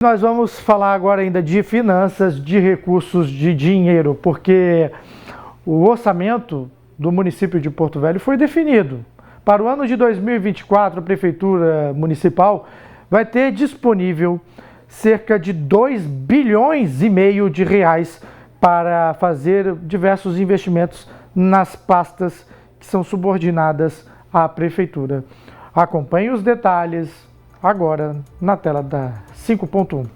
Nós vamos falar agora ainda de finanças, de recursos, de dinheiro, porque o orçamento do município de Porto Velho foi definido. Para o ano de 2024, a Prefeitura Municipal vai ter disponível cerca de 2,5 bilhões de reais para fazer diversos investimentos nas pastas que são subordinadas à Prefeitura. Acompanhe os detalhes agora na tela da 5.1.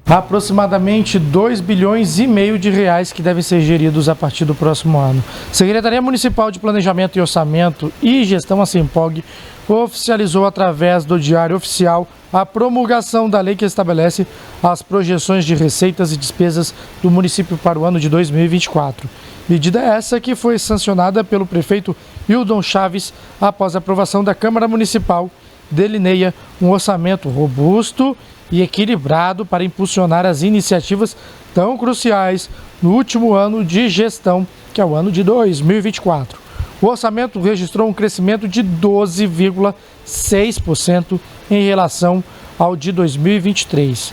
Aproximadamente 2,5 bilhões de reais que devem ser geridos a partir do próximo ano. Secretaria Municipal de Planejamento e Orçamento e Gestão, a SEMPOG, oficializou através do Diário Oficial a promulgação da lei que estabelece as projeções de receitas e despesas do município para o ano de 2024. Medida essa que foi sancionada pelo prefeito Hildon Chaves após a aprovação da Câmara Municipal. Delineia um orçamento robusto e equilibrado para impulsionar as iniciativas tão cruciais no último ano de gestão, que é o ano de 2024. O orçamento registrou um crescimento de 12,6% em relação ao de 2023.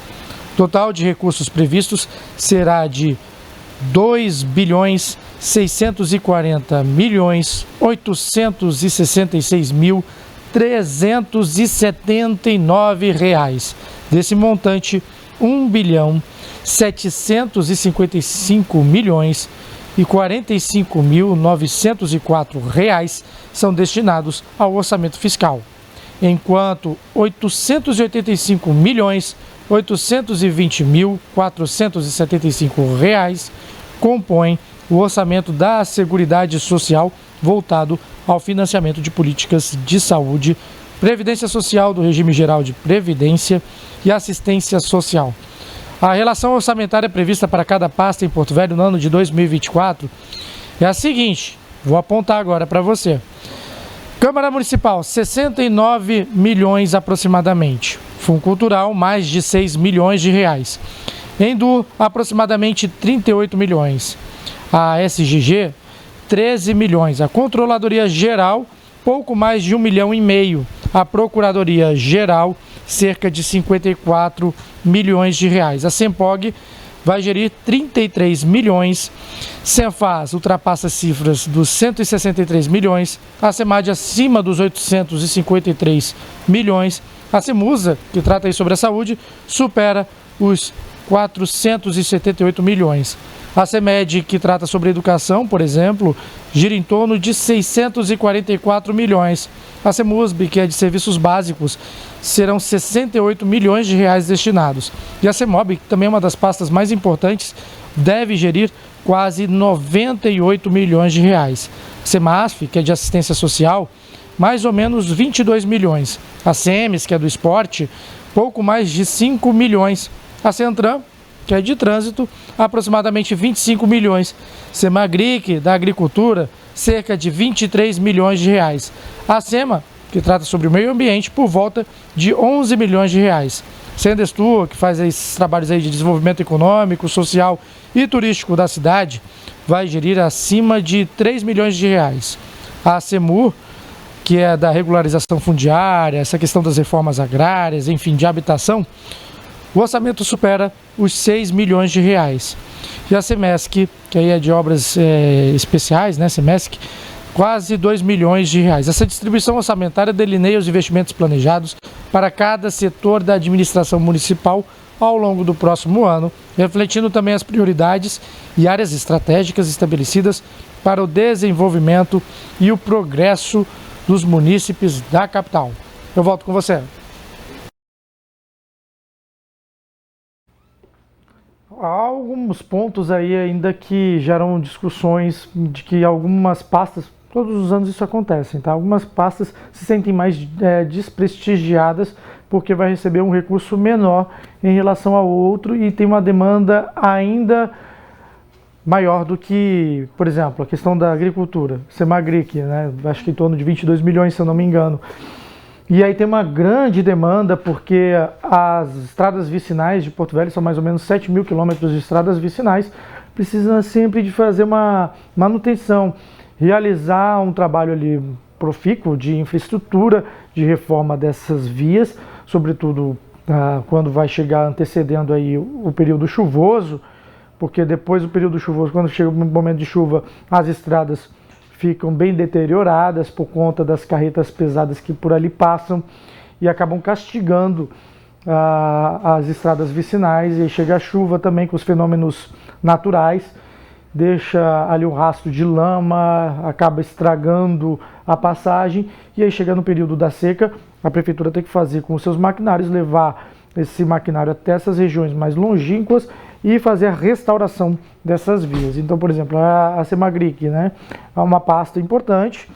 O total de recursos previstos será de 2.640.866.379 Desse montante, 1.755.045.904 são destinados ao orçamento fiscal, enquanto 885.820.475 compõem o orçamento da Seguridade Social voltado ao financiamento de políticas de saúde, previdência social do regime geral de previdência e assistência social. A relação orçamentária prevista para cada pasta em Porto Velho no ano de 2024 é a seguinte, vou apontar agora para você. Câmara Municipal, 69 milhões aproximadamente. Fundo Cultural, mais de 6 milhões de reais. Endu, aproximadamente 38 milhões. A SGG, 13 milhões. A Controladoria Geral, pouco mais de 1,5 milhão. A Procuradoria Geral, cerca de 54 milhões de reais. A SEMPOG vai gerir 33 milhões. Senfaz ultrapassa as cifras dos 163 milhões. A SEMAD acima dos 853 milhões. A SEMUSA, que trata aí sobre a saúde, supera os 478 milhões. A CEMED, que trata sobre educação, por exemplo, gira em torno de 644 milhões. A CEMUSB, que é de serviços básicos, serão 68 milhões de reais destinados. E a CEMOB, que também é uma das pastas mais importantes, deve gerir quase 98 milhões de reais. A CEMASF, que é de assistência social, mais ou menos 22 milhões. A CEMES, que é do esporte, pouco mais de 5 milhões. A CENTRAN, que é de trânsito, aproximadamente 25 milhões. SEMAGRIC, da agricultura, cerca de 23 milhões de reais. A SEMA, que trata sobre o meio ambiente, por volta de 11 milhões de reais. Sendestur, que faz esses trabalhos aí de desenvolvimento econômico, social e turístico da cidade, vai gerir acima de 3 milhões de reais. A SEMUR, que é da regularização fundiária, essa questão das reformas agrárias, enfim, de habitação, o orçamento supera os 6 milhões de reais. E a SEMESC, que aí é de obras especiais, né, SEMESC, quase 2 milhões de reais. Essa distribuição orçamentária delineia os investimentos planejados para cada setor da administração municipal ao longo do próximo ano, refletindo também as prioridades e áreas estratégicas estabelecidas para o desenvolvimento e o progresso dos munícipes da capital. Eu volto com você. Há alguns pontos aí ainda que geram discussões de que algumas pastas, todos os anos isso acontece, tá? Algumas pastas se sentem mais desprestigiadas porque vai receber um recurso menor em relação ao outro e tem uma demanda ainda maior do que, por exemplo, a questão da agricultura, SEMAGRIC, né? Acho que em torno de 22 milhões, se eu não me engano. E aí tem uma grande demanda porque as estradas vicinais de Porto Velho são mais ou menos 7 mil quilômetros de estradas vicinais, precisam sempre de fazer uma manutenção, realizar um trabalho ali profícuo de infraestrutura, de reforma dessas vias, sobretudo quando vai chegar antecedendo aí o período chuvoso, porque depois do período chuvoso, quando chega o momento de chuva, as estradas ficam bem deterioradas por conta das carretas pesadas que por ali passam e acabam castigando as estradas vicinais. E aí chega a chuva também com os fenômenos naturais, deixa ali um rastro de lama, acaba estragando a passagem, e aí chega no período da seca, a prefeitura tem que fazer com os seus maquinários, levar esse maquinário até essas regiões mais longínquas e fazer a restauração dessas vias. Então, por exemplo, a Semagric, né, é uma pasta importante,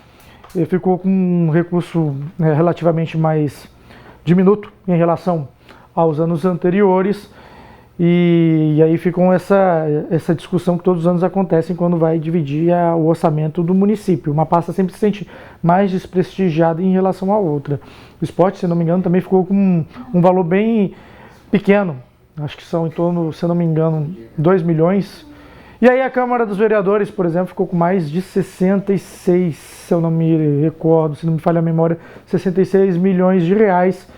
ficou com um recurso relativamente mais diminuto em relação aos anos anteriores, e aí ficam essa discussão que todos os anos acontecem quando vai dividir o orçamento do município. Uma pasta sempre se sente mais desprestigiada em relação à outra. O esporte, se não me engano, também ficou com um valor bem pequeno, acho que são em torno, se não me engano, 2 milhões. E aí a Câmara dos Vereadores, por exemplo, ficou com mais de 66, se eu não me recordo, se não me falha a memória, 66 milhões de reais.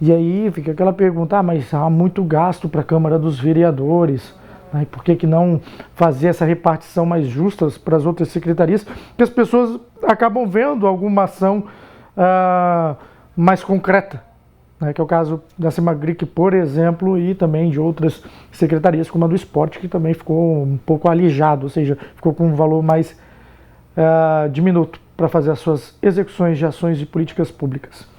E aí fica aquela pergunta, mas há muito gasto para a Câmara dos Vereadores, né? Por que não fazer essa repartição mais justa para as outras secretarias? Porque as pessoas acabam vendo alguma ação mais concreta, né? Que é o caso da Semagric, por exemplo, e também de outras secretarias, como a do esporte, que também ficou um pouco alijado, ou seja, ficou com um valor mais diminuto para fazer as suas execuções de ações e políticas públicas.